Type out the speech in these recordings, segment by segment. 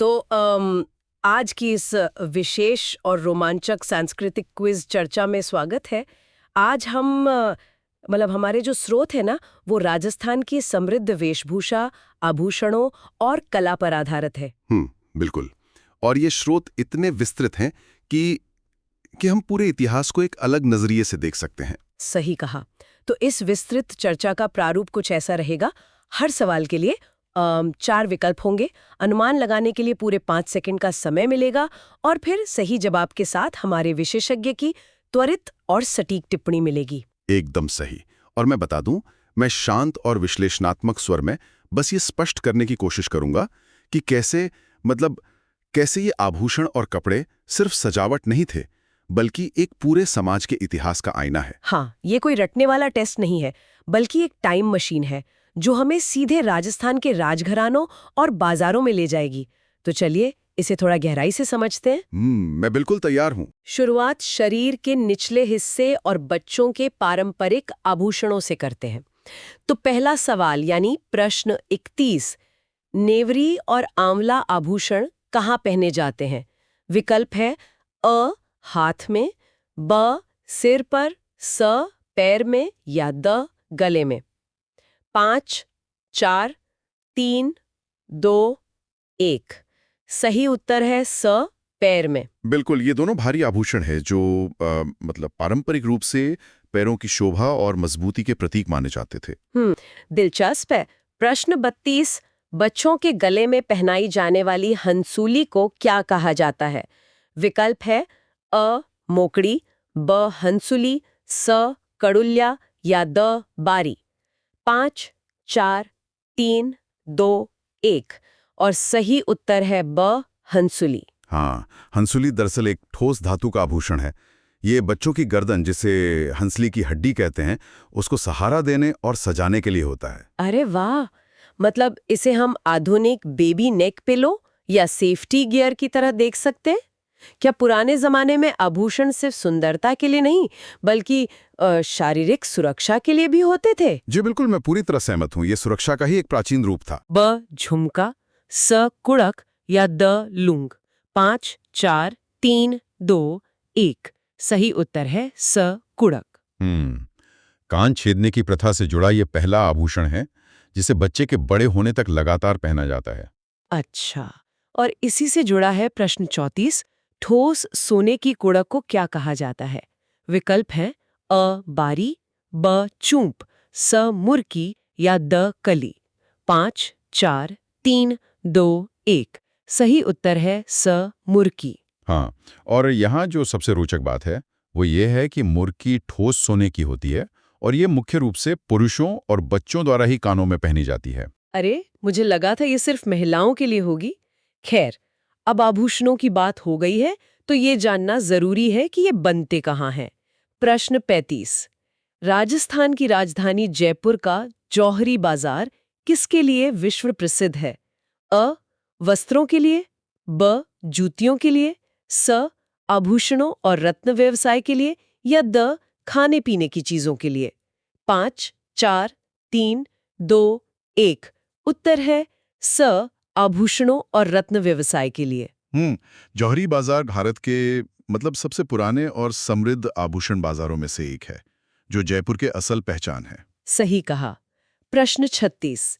तो आज की इस विशेष और रोमांचक सांस्कृतिक क्विज चर्चा में स्वागत है। आज हम हमारे जो स्रोत है ना, वो राजस्थान की समृद्ध वेशभूषा, आभूषणों और कला पर आधारित है। बिल्कुल। और ये स्रोत इतने विस्तृत हैं कि हम पूरे इतिहास को एक अलग नजरिए से देख सकते हैं। सही कहा। तो इस विस्तृत चर्चा का प्रारूप कुछ ऐसा रहेगा। हर सवाल के लिए 4 विकल्प होंगे, अनुमान लगाने के लिए पूरे 5 सेकंड का समय मिलेगा और फिर सही जवाब के साथ हमारे विशेषज्ञ की त्वरित और सटीक टिप्पणी मिलेगी। एकदम सही। और मैं बता दूं, मैं शांत और विश्लेषणात्मक स्वर में बस ये स्पष्ट करने की कोशिश करूंगा कि कैसे ये आभूषण और कपड़े सिर्फ सजावट नहीं थे, बल्कि एक पूरे समाज के इतिहास का आईना है। हाँ, ये कोई रटने वाला टेस्ट नहीं है, बल्कि एक टाइम मशीन है जो हमें सीधे राजस्थान के राजघरानों और बाजारों में ले जाएगी। तो चलिए इसे थोड़ा गहराई से समझते हैं। मैं बिल्कुल तैयार हूं। शुरुआत शरीर के निचले हिस्से और बच्चों के पारंपरिक आभूषणों से करते हैं। तो पहला सवाल यानी प्रश्न 31, नेवरी और आंवला आभूषण कहाँ पहने जाते हैं? विकल्प है अ हाथ में, ब सिर पर, स पैर में या द गले में। 5, 4, 3, 2, 1। सही उत्तर है स पैर में। बिल्कुल, ये दोनों भारी आभूषण है जो पारंपरिक रूप से पैरों की शोभा और मजबूती के प्रतीक माने जाते थे। दिलचस्प है। प्रश्न 32, बच्चों के गले में पहनाई जाने वाली हंसूली को क्या कहा जाता है? विकल्प है अ मोकड़ी, ब हंसुली, स कड़ुल्या या द बारी। 5, 4, 3, 2, 1 और सही उत्तर है ब हंसुली। हाँ, हंसुली दरअसल एक ठोस धातु का आभूषण है। ये बच्चों की गर्दन, जिसे हंसली की हड्डी कहते हैं, उसको सहारा देने और सजाने के लिए होता है। अरे वाह! मतलब इसे हम आधुनिक बेबी नेक पिलो या सेफ्टी गियर की तरह देख सकते हैं? क्या पुराने जमाने में आभूषण सिर्फ सुंदरता के लिए नहीं, बल्कि शारीरिक सुरक्षा के लिए भी होते थे? जी बिल्कुल, मैं पूरी तरह सहमत हूँ। ये सुरक्षा का ही एक प्राचीन रूप था। ब झुमका, स कुड़क या द लूंग। 5, 4, 3, 2, 1। सही उत्तर है स कुड़क। कान छेदने की प्रथा से जुड़ा ये पहला आभूषण है जिसे बच्चे के बड़े होने तक लगातार पहना जाता है। अच्छा, और इसी से जुड़ा है प्रश्न 34, ठोस सोने की कुड़क को क्या कहा जाता है? विकल्प है अ बारी, ब चूंप, स मुर्की या द कली। 5, 4, 3, 2, 1। सही उत्तर है स मुर्की। हाँ, और यहाँ जो सबसे रोचक बात है वो ये है कि मुर्की ठोस सोने की होती है और ये मुख्य रूप से पुरुषों और बच्चों द्वारा ही कानों में पहनी जाती है। अरे, मुझे लगा था ये सिर्फ महिलाओं के लिए होगी। खैर, अब आभूषणों की बात हो गई है, तो ये जानना जरूरी है कि ये बनते कहाँ हैं। प्रश्न 35, राजस्थान की राजधानी जयपुर का जौहरी बाजार किसके लिए विश्व प्रसिद्ध है? अ वस्त्रों के लिए, ब जूतियों के लिए, स आभूषणों और रत्न व्यवसाय के लिए या द खाने पीने की चीजों के लिए। 5, 4, 3, 2, 1। उत्तर है स आभूषणों और रत्न व्यवसाय के लिए। जौहरी बाजार भारत के सबसे पुराने और समृद्ध आभूषण बाजारों में से एक है, जो जयपुर के असल पहचान है। सही कहा। प्रश्न 36,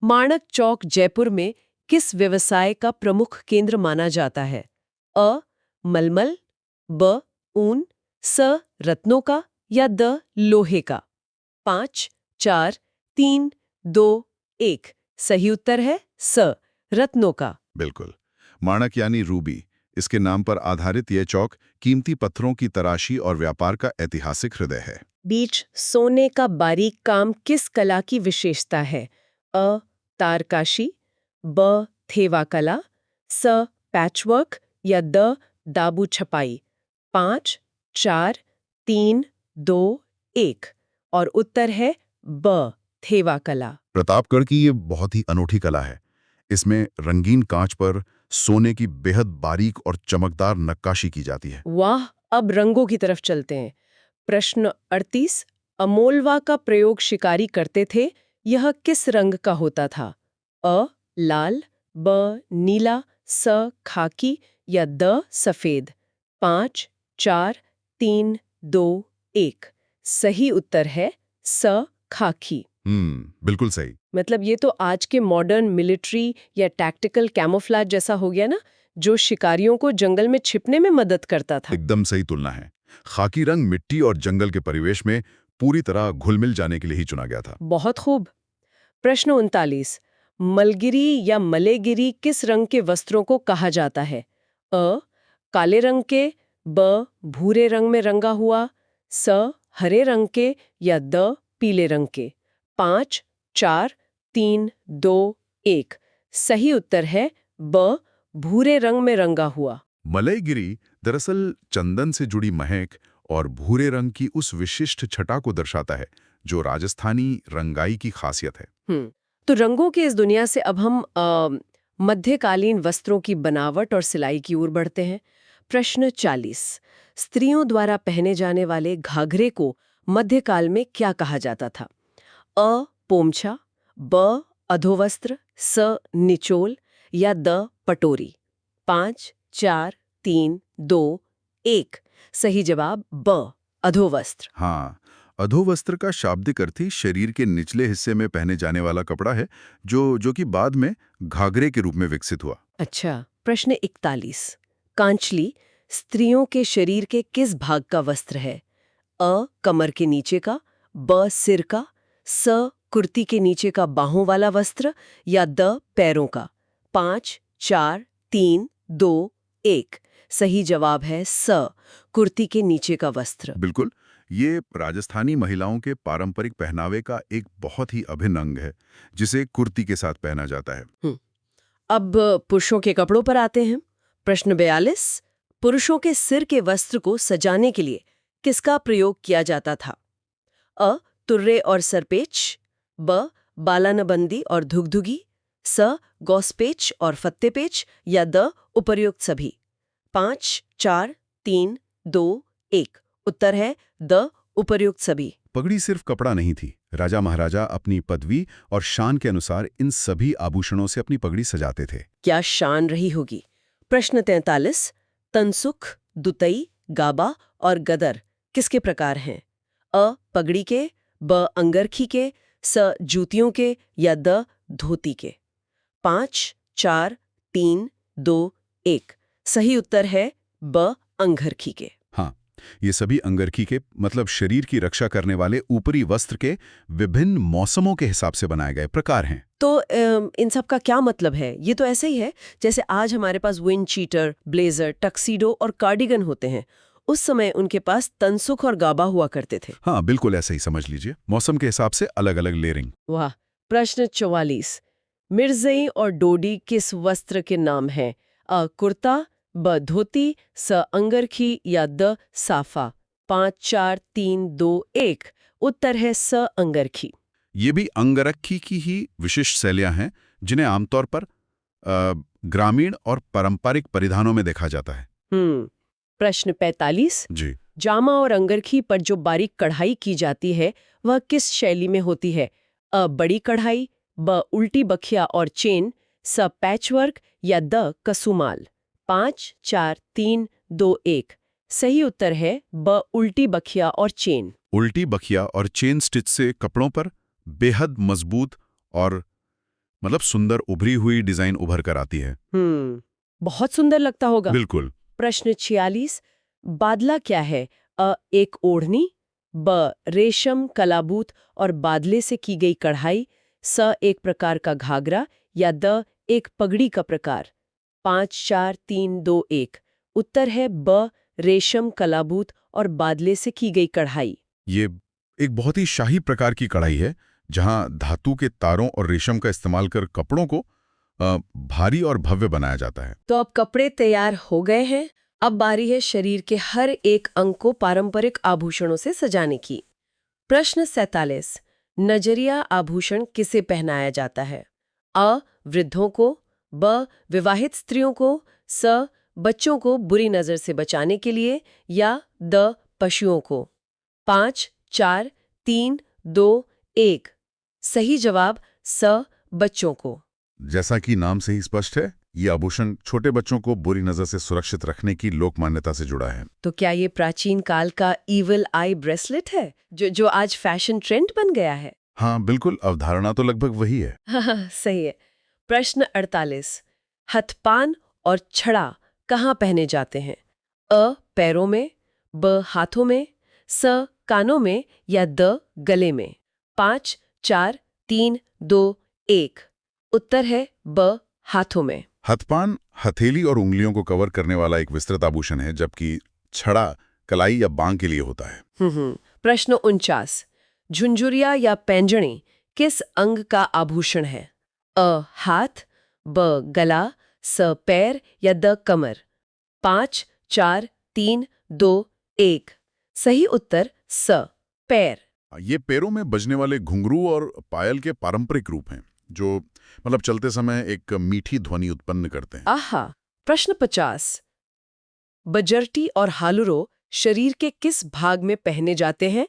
माणक चौक जयपुर में किस व्यवसाय का प्रमुख केंद्र माना जाता है? अ मलमल, ब ऊन, स रत्नों का या द लोहे का। 5, 4, 3, 2, 1। सही उत्तर है स रत्नों का। बिल्कुल, माणक यानी रूबी, इसके नाम पर आधारित यह चौक कीमती पत्थरों की तराशी और व्यापार का ऐतिहासिक हृदय है। बीच सोने का बारीक काम किस कला की विशेषता है? अ तारकाशी, ब थेवा कला, स पैचवर्क या द दाबू छपाई। 5, 4, 3, 2, 1 और उत्तर है ब थेवा कला। प्रतापगढ़ की ये बहुत ही अनोखी कला है। इसमें रंगीन कांच पर सोने की बेहद बारीक और चमकदार नक्काशी की जाती है। वाह, अब रंगों की तरफ चलते हैं। प्रश्न 38, अमोलवा का प्रयोग शिकारी करते थे, यह किस रंग का होता था? अ लाल, ब नीला, स खाकी या द सफेद। 5, 4, 3, 2, 1। सही उत्तर है स खाकी। बिल्कुल सही। मतलब ये तो आज के मॉडर्न मिलिट्री या टैक्टिकल कैमोफ्लेज जैसा हो गया ना, जो शिकारियों को जंगल में छिपने में मदद करता था। एकदम सही तुलना है। खाकी रंग मिट्टी और जंगल के परिवेश में पूरी तरह घुल-मिल जाने के लिए ही चुना गया था। बहुत खूब। प्रश्न 39। मलगिरी या मलेगिरी किस रंग के वस्त्रों को कहा जाता है? अ काले रंग के, ब भूरे रंग में रंगा हुआ, स हरे रंग के या द पीले रंग के। 5, 4, 3, 2, 1। सही उत्तर है ब भूरे रंग में रंगा हुआ। मलयगिरी दरअसल चंदन से जुड़ी महक और भूरे रंग की उस विशिष्ट छटा को दर्शाता है जो राजस्थानी रंगाई की खासियत है। तो रंगों के इस दुनिया से अब हम मध्यकालीन वस्त्रों की बनावट और सिलाई की ओर बढ़ते हैं। प्रश्न 40। स्त्रियों द्वारा पहने जाने वाले घाघरे को मध्यकाल में क्या कहा जाता था? अ पोमछा, ब अधोवस्त्र, स निचोल या द पटोरी। 5, 4, 3, 2, 1। सही जवाब ब अधोवस्त्र। हाँ, अधोवस्त्र का शाब्दिक अर्थ ही शरीर के निचले हिस्से में पहने जाने वाला कपड़ा है जो कि बाद में घाघरे के रूप में विकसित हुआ। अच्छा। प्रश्न 41। कांचली स्त्रियों के शरीर के किस भाग का वस्त्र है? अ कमर के नीचे का, ब सिर का, स कुर्ती के नीचे का बाहों वाला वस्त्र या द पैरों का। 5, 4, 3, 2, 1। सही जवाब है स कुर्ती के नीचे का वस्त्र। बिल्कुल, ये राजस्थानी महिलाओं के पारंपरिक पहनावे का एक बहुत ही अभिन्न अंग है, जिसे कुर्ती के साथ पहना जाता है। अब पुरुषों के कपड़ों पर आते हैं। प्रश्न 42। पुरुषों के सिर के वस्त्र को सजाने के लिए किसका प्रयोग किया जाता था? अ तुर्रे और सरपेच, ब बालानबंदी और धुगधुगी, स गौसपेच और फत्तेपेच या द उपर्युक्त सभी। 5, 4, 3, 2, 1। उत्तर है द उपर्युक्त सभी। पगड़ी सिर्फ कपड़ा नहीं थी। राजा महाराजा अपनी पदवी और शान के अनुसार इन सभी आभूषणों से अपनी पगड़ी सजाते थे। क्या शान रही होगी। प्रश्न 43। तनसुख, दुतई, गाबा और गदर किसके प्रकार हैं? अ पगड़ी के, ब अंगरखी के, स जूतियों के या द धोती के। 5, 4, 3, 2, 1। सही उत्तर है ब अंगरखी के। हाँ, ये सभी अंगरखी के मतलब शरीर की रक्षा करने वाले ऊपरी वस्त्र के विभिन्न मौसमों के हिसाब से बनाए गए प्रकार हैं। तो इन सब का क्या मतलब है? ये तो ऐसे ही है जैसे आज हमारे पास विंड चीटर, ब्लेजर, टक्सीडो और कार्डिगन होते हैं। उस समय उनके पास तनसुख और गाबा हुआ करते थे। हाँ, बिल्कुल ऐसे ही समझ लीजिए। मौसम के हिसाब से अलग-अलग लेयरिंग। वाह। प्रश्न 44। मिर्जई और डोडी किस वस्त्र के नाम हैं? अ कुर्ता, ब धोती, स अंगरखी या द साफा। 5, 4, 3, 2, 1। उत्तर है स अंगरखी। ये भी अंगरखी की ही विशिष्ट शैलियां हैं, जिन्हें आमतौर पर ग्रामीण और पारंपरिक परिधानों में देखा जाता है। प्रश्न 45। जी। जामा और अंगरखी पर जो बारीक कढ़ाई की जाती है वह किस शैली में होती है? अ बड़ी कढ़ाई, ब उल्टी बखिया और चेन, स पैचवर्क या द कसुमाल। 5, 4, 3, 2, 1। सही उत्तर है ब उल्टी बखिया और चेन। उल्टी बखिया और चेन स्टिच से कपड़ों पर बेहद मजबूत और मतलब सुंदर उभरी हुई डिजाइन उभर कर आती है। बहुत सुंदर लगता होगा। बिल्कुल। प्रश्न 46। बादला क्या है? अ एक ओढ़नी, ब रेशम, कलाबूत और बादले से की गई कढ़ाई, स एक प्रकार का घाघरा या द एक पगड़ी का प्रकार। 5, 4, 3, 2, 1। उत्तर है ब रेशम, कलाबूत और बादले से की गई कढ़ाई। ये एक बहुत ही शाही प्रकार की कढ़ाई है, जहां धातु के तारों और रेशम का इस्तेमाल कर कपड़ों को भारी और भव्य बनाया जाता है। तो अब कपड़े तैयार हो गए हैं। अब बारी है शरीर के हर एक अंग को पारंपरिक आभूषणों से सजाने की। प्रश्न 47। नजरिया आभूषण किसे पहनाया जाता है? अ वृद्धों को, ब विवाहित स्त्रियों को, स बच्चों को बुरी नजर से बचाने के लिए या द पशुओं को। 5, 4, 3, 2, 1। सही जवाब स बच्चों को। जैसा कि नाम से ही स्पष्ट है, ये आभूषण छोटे बच्चों को बुरी नजर से सुरक्षित रखने की लोक मान्यता से जुड़ा है। तो क्या ये प्राचीन काल का इविल आई ब्रेसलेट है जो आज फैशन ट्रेंड बन गया है? हाँ बिल्कुल, अवधारणा तो लगभग वही है। हाँ, सही है। प्रश्न 48। हथपान और छड़ा कहाँ पहने जाते हैं? अ पैरों में, ब हाथों में, स कानों में या द गले में? 5 4 3 2 1। उत्तर है ब हाथों में। हथपान हथेली और उंगलियों को कवर करने वाला एक विस्तृत आभूषण है, जबकि छड़ा कलाई या बांग के लिए होता है। प्रश्न 49। झुंझुरिया या पैंजणी किस अंग का आभूषण है? अ हाथ, ब गला, स पैर या द कमर? 5 4 3 2 1। सही उत्तर स पैर। ये पैरों में बजने वाले घुंघरू और पायल के पारंपरिक रूप हैं, जो चलते समय एक मीठी ध्वनि उत्पन्न करते हैं। आहा। प्रश्न 50। बजरटी और हालुरो शरीर के किस भाग में पहने जाते हैं?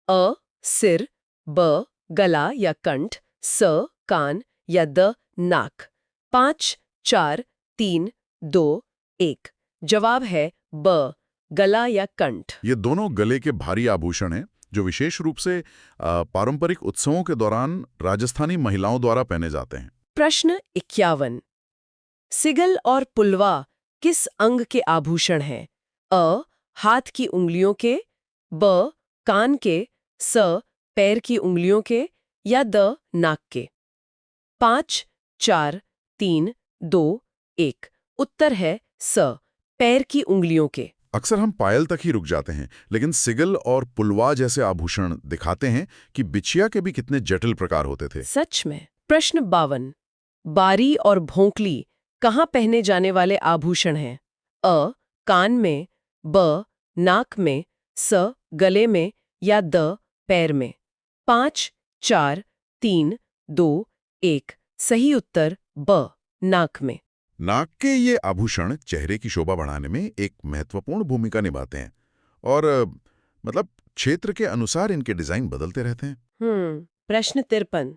अ सिर, ब गला या कंठ, स कान या द नाक? 5 4 3 2 1। जवाब है ब गला या कंठ। ये दोनों गले के भारी आभूषण हैं, जो विशेष रूप से पारंपरिक उत्सवों के दौरान राजस्थानी महिलाओं द्वारा पहने जाते हैं। प्रश्न 51। सिगल और पुलवा किस अंग के आभूषण हैं? अ हाथ की उंगलियों के, ब कान के, स पैर की उंगलियों के या द नाक के? 5 4 3 2 1। उत्तर है स पैर की उंगलियों के। अक्सर हम पायल तक ही रुक जाते हैं, लेकिन सिगल और पुलवा जैसे आभूषण दिखाते हैं कि बिछिया के भी कितने जटिल प्रकार होते थे। सच में। प्रश्न 52। बारी और भोंकली कहाँ पहने जाने वाले आभूषण हैं? अ कान में, ब नाक में, स गले में या द पैर में? 5 4 3 2 1। सही उत्तर ब नाक में। नाक के ये आभूषण चेहरे की शोभा बढ़ाने में एक महत्वपूर्ण भूमिका निभाते हैं और क्षेत्र के अनुसार इनके डिजाइन बदलते रहते हैं। प्रश्न 53।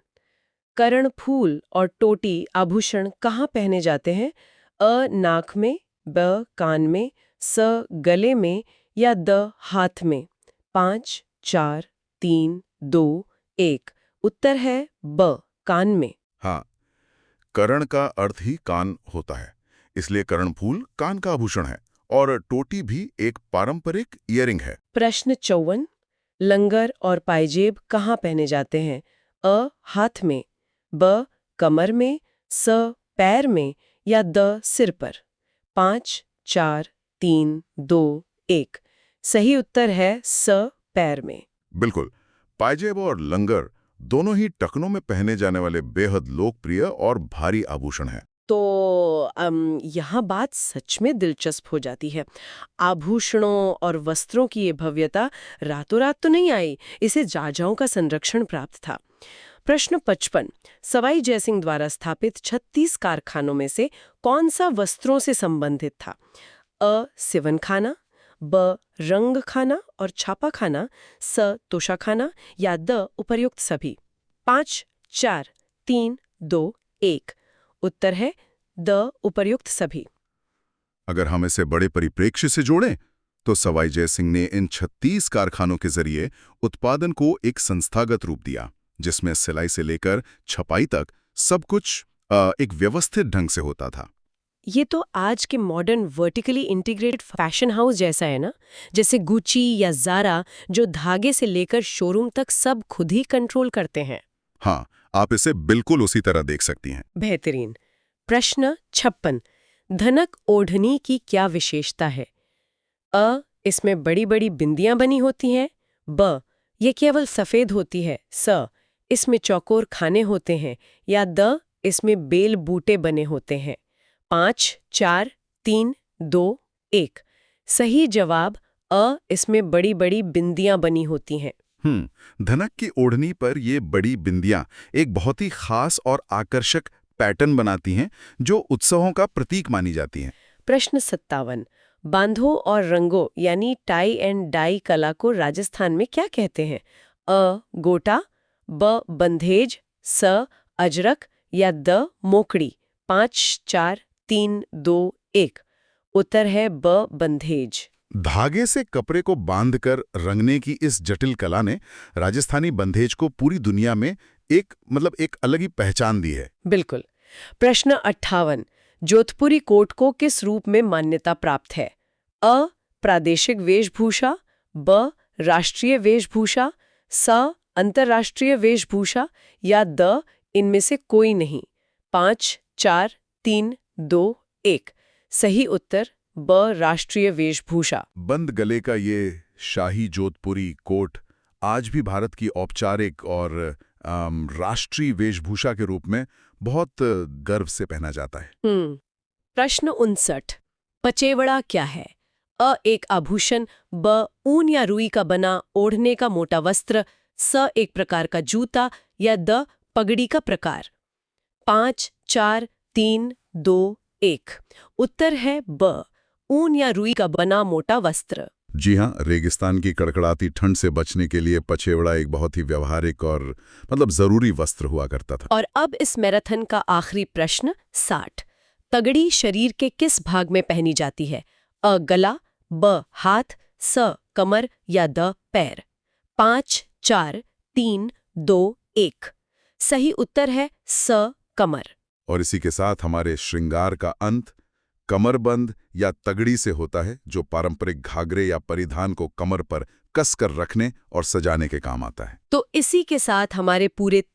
कर्णफूल और टोटी आभूषण कहाँ पहने जाते हैं? अ नाक में, ब कान में, स गले में या द हाथ में? 5 4 3 2 1। उत्तर है ब कान में। हाँ, कर्ण का अर्थ ही कान होता है, इसलिए कर्णफूल कान का आभूषण है और टोटी भी एक पारंपरिक ईयरिंग है। प्रश्न 54। लंगर और पायजेब कहाँ पहने जाते हैं? अ हाथ में, ब कमर में, स पैर में या द सिर पर? 5 4 3 2 1। सही उत्तर है स पैर में। बिल्कुल, पायजेब और लंगर दोनों ही टखनों में पहने जाने वाले बेहद लोकप्रिय और भारी आभूषण हैं। तो यहाँ बात सच में दिलचस्प हो जाती है। आभूषणों और वस्त्रों की ये भव्यता रातों रात तो नहीं आई, इसे राजाओं का संरक्षण प्राप्त था। प्रश्न 55। सवाई जयसिंह द्वारा स्थापित 36 कारखानों में से कौन सा वस्त्रों से संबंधित था? अ सिवन खाना, ब रंग खाना और छापा खाना, स तोशा खाना या द उपर्युक्त सभी? 5 4 3 2 1। उत्तर है द उपर्युक्त सभी। अगर हम इसे बड़े परिप्रेक्ष्य से जोड़ें, तो सवाई जयसिंह ने इन 36 कारखानों के जरिए उत्पादन को एक संस्थागत रूप दिया, जिसमें सिलाई से लेकर छपाई तक सब कुछ एक व्यवस्थित ढंग से होता था। ये तो आज के modern vertically integrated fashion house जैसा है ना, जैसे गुची या ज़ारा, जो धागे से लेकर शोरूम तक सब खुद ही कंट्रोल करते हैं। हाँ, आप इसे बिल्कुल उसी तरह देख सकती हैं। बेहतरीन। प्रश्न 56। धनक ओढ़नी की क्या विशेषता है? अ इसमें बड़ी बड़ी बिंदियां बनी होती हैं, ब ये केवल सफेद होती है, स इसमें चौकोर खाने होते हैं या द इसमें बेल बूटे बने होते हैं? 5 4 3 2 1। सही जवाब अ इसमें बड़ी बड़ी बिंदियां बनी होती हैं। धनक की ओढ़नी पर ये बड़ी बिंदियां एक बहुत ही खास और आकर्षक पैटर्न बनाती हैं, जो उत्सवों का प्रतीक मानी जाती हैं। प्रश्न 57। बांधों और रंगों यानी टाई एंड डाई कला को राजस्थान में क्या कहते हैं? अ गोटा, ब बंधेज, स अजरक या द मोकड़ी? 5 4 3, 2, 1। उत्तर है ब बंधेज। धागे से कपड़े को बांधकर रंगने की इस जटिल कला ने राजस्थानी बंधेज को पूरी दुनिया में एक अलग ही पहचान दी है। बिल्कुल। प्रश्न 58। जोधपुरी कोट को किस रूप में मान्यता प्राप्त है? अ प्रादेशिक वेशभूषा, ब राष्ट्रीय वेशभूषा, स अंतर्राष्ट्रीय वेशभूषा या द इनमें से कोई नहीं। 5, 4, 3, 2, 1। सही उत्तर ब राष्ट्रीय वेशभूषा। बंद गले का ये शाही जोधपुरी कोट आज भी भारत की औपचारिक और राष्ट्रीय वेशभूषा के रूप में बहुत गर्व से पहना जाता है। प्रश्न 59। पचेवड़ा क्या है? अ एक आभूषण, ब ऊन या रुई का बना ओढ़ने का मोटा वस्त्र, स एक प्रकार का जूता या द पगड़ी का प्रकार। 5, 4, 3, 2, 1। उत्तर है ब ऊन या रुई का बना मोटा वस्त्र। जी हाँ, रेगिस्तान की कड़कड़ाती ठंड से बचने के लिए पचेवड़ा एक बहुत ही व्यवहारिक और जरूरी वस्त्र हुआ करता था। और अब इस मैराथन का आखिरी प्रश्न 60। तगड़ी शरीर के किस भाग में पहनी जाती है? अ गला, ब हाथ, स कमर या द पैर। 5, 4, 3, 2, 1। सही उत्तर है स कमर। और इसी के साथ हमारे श्रृंगार का अंत कमरबंद या तगड़ी से होता है, जो पारंपरिक घाघरे या परिधान को कमर पर कसकर रखने और सजाने के काम आता है। तो इसी के साथ हमारे पूरे